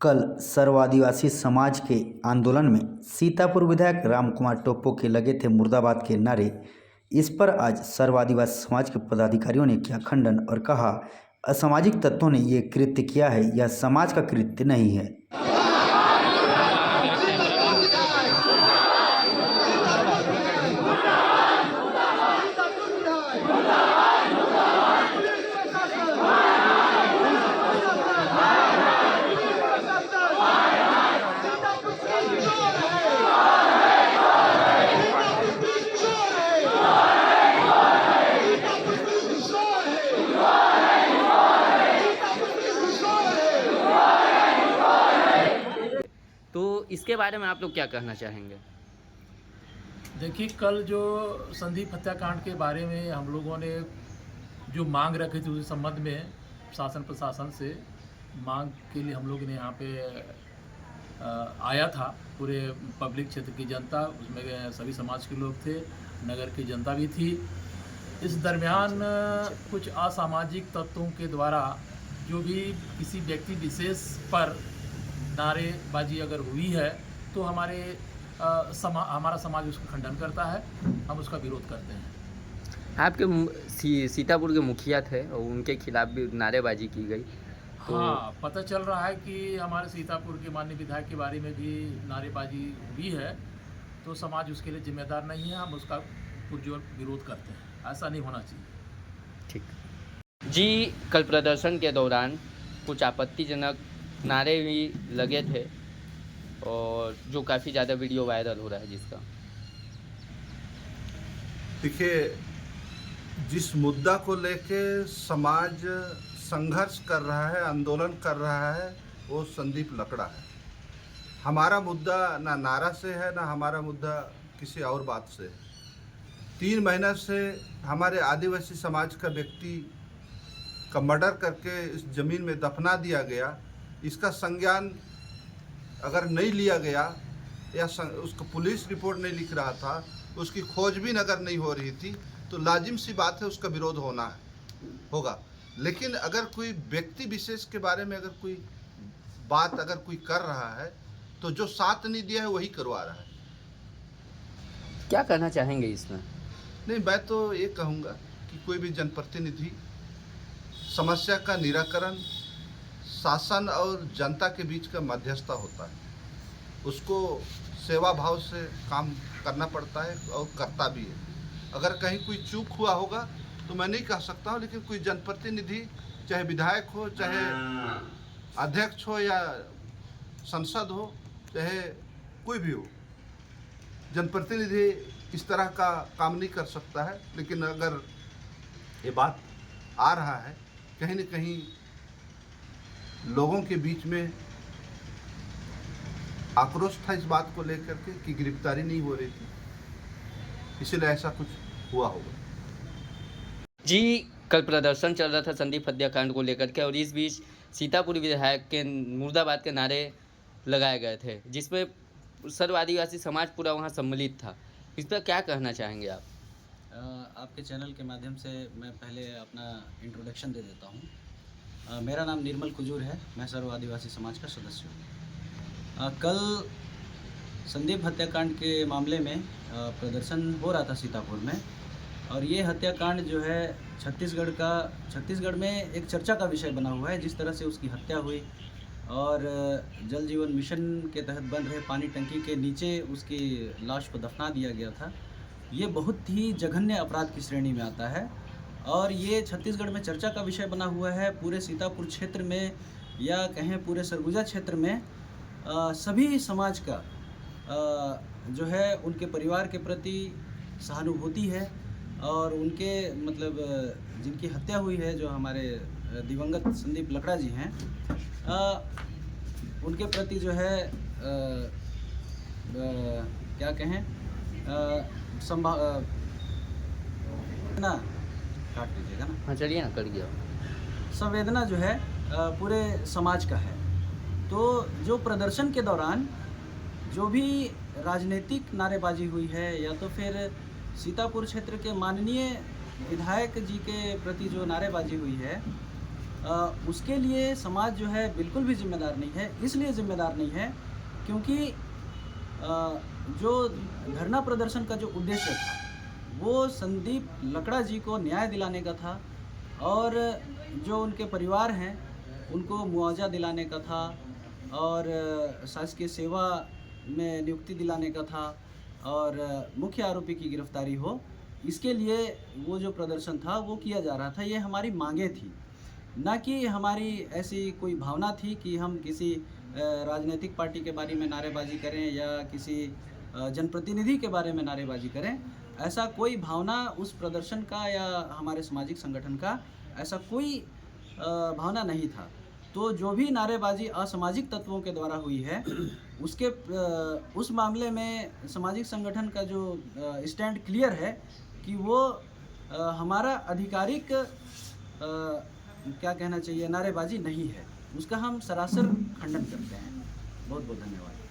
कल सर्व आदिवासी समाज के आंदोलन में सीतापुर विधायक रामकुमार टोप्पो के लगे थे मुर्दाबाद के नारे। इस पर आज सर्व आदिवासी समाज के पदाधिकारियों ने किया खंडन और कहा, असामाजिक तत्वों ने ये कृत्य किया है, यह समाज का कृत्य नहीं है। तो इसके बारे में आप लोग क्या कहना चाहेंगे? देखिए, कल जो संदीप हत्याकांड के बारे में हम लोगों ने जो मांग रखी थी उस संबंध में शासन प्रशासन से मांग के लिए हम लोग ने यहाँ पे आया था। पूरे पब्लिक क्षेत्र की जनता, उसमें सभी समाज के लोग थे, नगर की जनता भी थी। इस दरमियान कुछ असामाजिक तत्वों के द्वारा जो भी किसी व्यक्ति विशेष पर नारेबाजी अगर हुई है तो हमारा समाज उसका खंडन करता है, हम उसका विरोध करते हैं। आपके सीतापुर के मुखिया थे और उनके खिलाफ भी नारेबाजी की गई। तो हाँ, पता चल रहा है कि हमारे सीतापुर के माननीय विधायक के बारे में भी नारेबाजी हुई है, तो समाज उसके लिए जिम्मेदार नहीं है, हम उसका पुरजोर विरोध करते हैं। ऐसा नहीं होना चाहिए। ठीक जी, कल प्रदर्शन के दौरान कुछ आपत्तिजनक नारे भी लगे थे और जो काफ़ी ज़्यादा वीडियो वायरल हो रहा है जिसका। देखिए, जिस मुद्दा को लेके समाज संघर्ष कर रहा है, आंदोलन कर रहा है, वो संदीप लकड़ा है। हमारा मुद्दा ना नारा से है, ना हमारा मुद्दा किसी और बात से है। 3 महीना से हमारे आदिवासी समाज का व्यक्ति का मर्डर करके इस जमीन में दफना दिया गया। इसका संज्ञान अगर नहीं लिया गया या उसको पुलिस रिपोर्ट नहीं लिख रहा था, उसकी खोजबीन अगर नहीं हो रही थी, तो लाजिम सी बात है उसका विरोध होगा। लेकिन अगर कोई व्यक्ति विशेष के बारे में अगर कोई बात अगर कोई कर रहा है तो जो साथ नहीं दिया है वही करवा रहा है। क्या कहना चाहेंगे इसमें? नहीं, मैं तो ये कहूँगा कि कोई भी जनप्रतिनिधि समस्या का निराकरण शासन और जनता के बीच का मध्यस्थता होता है, उसको सेवा भाव से काम करना पड़ता है और करता भी है। अगर कहीं कोई चूक हुआ होगा तो मैं नहीं कह सकता हूँ, लेकिन कोई जनप्रतिनिधि, चाहे विधायक हो, चाहे अध्यक्ष हो या संसद हो, चाहे कोई भी हो, जनप्रतिनिधि इस तरह का काम नहीं कर सकता है। लेकिन अगर ये बात आ रहा है, कहीं न कहीं लोगों के बीच में आक्रोश था इस बात को लेकर के कि गिरफ्तारी नहीं हो रही थी, इसलिए ऐसा कुछ हुआ होगा। जी, कल प्रदर्शन चल रहा था संदीप हत्याकांड को लेकर के और इस बीच सीतापुर विधायक के मुर्दाबाद के नारे लगाए गए थे, जिसमें सर्व आदिवासी समाज पूरा वहाँ सम्मिलित था। इस पर क्या कहना चाहेंगे आप? आपके चैनल के माध्यम से मैं पहले अपना इंट्रोडक्शन दे देता हूँ। मेरा नाम निर्मल कुजूर है, मैं सर्व आदिवासी समाज का सदस्य हूँ। कल संदीप हत्याकांड के मामले में प्रदर्शन हो रहा था सीतापुर में, और ये हत्याकांड जो है छत्तीसगढ़ में एक चर्चा का विषय बना हुआ है। जिस तरह से उसकी हत्या हुई और जल जीवन मिशन के तहत बन रहे पानी टंकी के नीचे उसकी लाश को दफना दिया गया था, ये बहुत ही जघन्य अपराध की श्रेणी में आता है और ये छत्तीसगढ़ में चर्चा का विषय बना हुआ है। पूरे सीतापुर क्षेत्र में या कहें पूरे सरगुजा क्षेत्र में सभी समाज का जो है उनके परिवार के प्रति सहानुभूति है और उनके मतलब जिनकी हत्या हुई है, जो हमारे दिवंगत संदीप लकड़ा जी हैं, उनके प्रति जो है क्या कहें ना काट लीजिएगा ना। हाँ, चलिए ना, कर गया। संवेदना जो है पूरे समाज का है। तो जो प्रदर्शन के दौरान जो भी राजनीतिक नारेबाजी हुई है या तो फिर सीतापुर क्षेत्र के माननीय विधायक जी के प्रति जो नारेबाजी हुई है, उसके लिए समाज जो है बिल्कुल भी जिम्मेदार नहीं है। इसलिए जिम्मेदार नहीं है क्योंकि जो धरना प्रदर्शन का जो उद्देश्य था वो संदीप लकड़ा जी को न्याय दिलाने का था और जो उनके परिवार हैं उनको मुआवजा दिलाने का था और शासकीय सेवा में नियुक्ति दिलाने का था और मुख्य आरोपी की गिरफ्तारी हो, इसके लिए वो जो प्रदर्शन था वो किया जा रहा था। ये हमारी मांगें थी, ना कि हमारी ऐसी कोई भावना थी कि हम किसी राजनीतिक पार्टी के बारे में नारेबाजी करें या किसी जनप्रतिनिधि के बारे में नारेबाजी करें। ऐसा कोई भावना उस प्रदर्शन का या हमारे सामाजिक संगठन का ऐसा कोई भावना नहीं था। तो जो भी नारेबाजी असामाजिक तत्वों के द्वारा हुई है उसके उस मामले में सामाजिक संगठन का जो स्टैंड क्लियर है कि वो हमारा आधिकारिक क्या कहना चाहिए नारेबाजी नहीं है, उसका हम सरासर खंडन करते हैं। बहुत बहुत धन्यवाद।